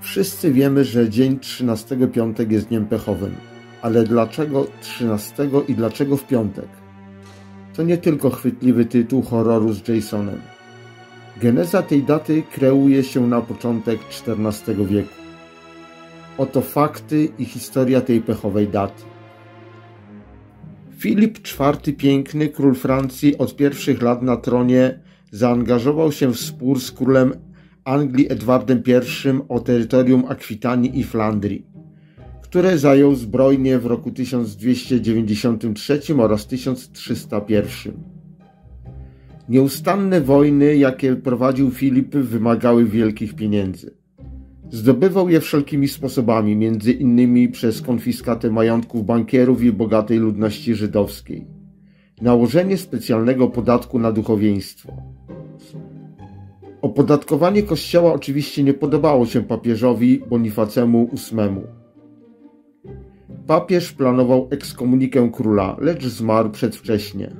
Wszyscy wiemy, że dzień 13 piątek jest dniem pechowym. Ale dlaczego 13 i dlaczego w piątek? To nie tylko chwytliwy tytuł horroru z Jasonem. Geneza tej daty kreuje się na początek XIV wieku. Oto fakty i historia tej pechowej daty. Filip IV Piękny, król Francji, od pierwszych lat na tronie zaangażował się w spór z królem Anglii Edwardem I o terytorium Akwitanii i Flandrii, które zajął zbrojnie w roku 1293 oraz 1301. Nieustanne wojny, jakie prowadził Filip, wymagały wielkich pieniędzy. Zdobywał je wszelkimi sposobami, między innymi przez konfiskatę majątków bankierów i bogatej ludności żydowskiej, nałożenie specjalnego podatku na duchowieństwo. Opodatkowanie kościoła oczywiście nie podobało się papieżowi Bonifacemu VIII. Papież planował ekskomunikę króla, lecz zmarł przedwcześnie.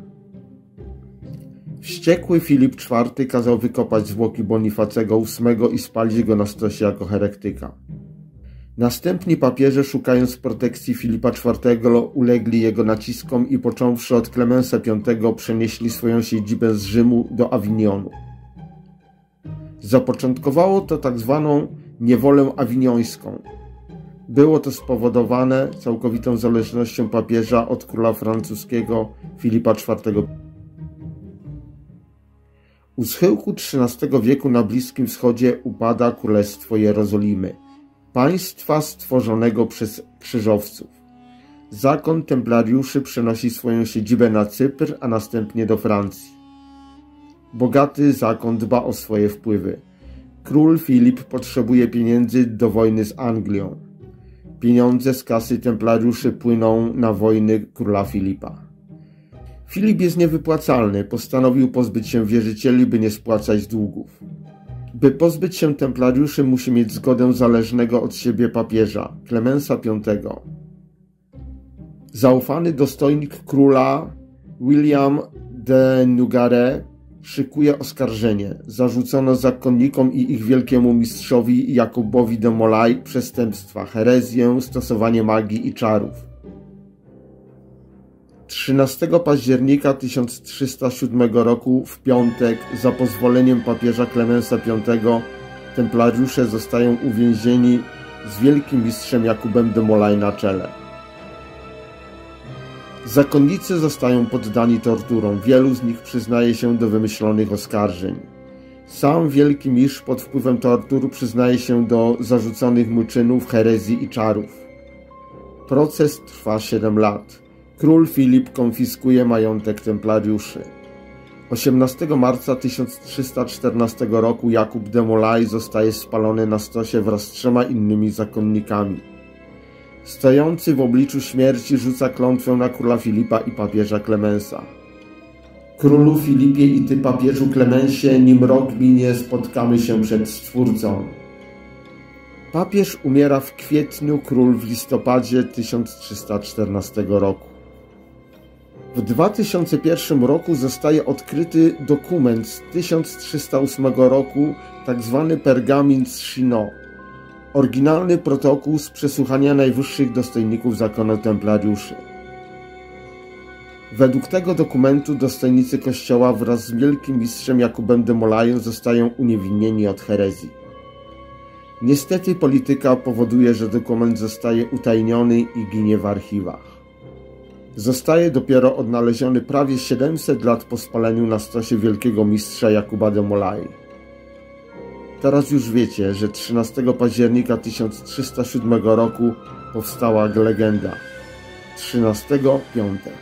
Wściekły Filip IV kazał wykopać zwłoki Bonifacego VIII i spalić go na stosie jako heretyka. Następni papieże, szukając protekcji Filipa IV, ulegli jego naciskom i począwszy od Klemensa V przenieśli swoją siedzibę z Rzymu do Awinionu. Zapoczątkowało to tak zwaną niewolę awiniońską. Było to spowodowane całkowitą zależnością papieża od króla francuskiego Filipa IV. U schyłku XIII wieku na Bliskim Wschodzie upada Królestwo Jerozolimy, państwa stworzonego przez krzyżowców. Zakon templariuszy przenosi swoją siedzibę na Cypr, a następnie do Francji. Bogaty zakon dba o swoje wpływy. Król Filip potrzebuje pieniędzy do wojny z Anglią. Pieniądze z kasy templariuszy płyną na wojny króla Filipa. Filip jest niewypłacalny, postanowił pozbyć się wierzycieli, by nie spłacać długów. By pozbyć się templariuszy, musi mieć zgodę zależnego od siebie papieża, Klemensa V. Zaufany dostojnik króla, William de Nogaret, szykuje oskarżenie. Zarzucono zakonnikom i ich wielkiemu mistrzowi Jakubowi de Molay przestępstwa, herezję, stosowanie magii i czarów. 13 października 1307 roku w piątek za pozwoleniem papieża Klemensa V templariusze zostają uwięzieni z wielkim mistrzem Jakubem de Molay na czele. Zakonnicy zostają poddani torturom, wielu z nich przyznaje się do wymyślonych oskarżeń. Sam wielki mistrz pod wpływem tortur przyznaje się do zarzuconych mu czynów, herezji i czarów. Proces trwa 7 lat. Król Filip konfiskuje majątek templariuszy. 18 marca 1314 roku Jakub de Molay zostaje spalony na stosie wraz z 3 innymi zakonnikami. Stojący w obliczu śmierci rzuca klątwę na króla Filipa i papieża Klemensa. Królu Filipie i ty, papieżu Klemensie, nim rok minie, spotkamy się przed Stwórcą. Papież umiera w kwietniu, król w listopadzie 1314 roku. W 2001 roku zostaje odkryty dokument z 1308 roku, tzw. pergamin z Chinon. Oryginalny protokół z przesłuchania najwyższych dostojników zakonu templariuszy. Według tego dokumentu dostojnicy kościoła wraz z wielkim mistrzem Jakubem de Molayem zostają uniewinnieni od herezji. Niestety polityka powoduje, że dokument zostaje utajniony i ginie w archiwach. Zostaje dopiero odnaleziony prawie 700 lat po spaleniu na stosie wielkiego mistrza Jakuba de Molay. Teraz już wiecie, że 13 października 1307 roku powstała legenda 13 piątek.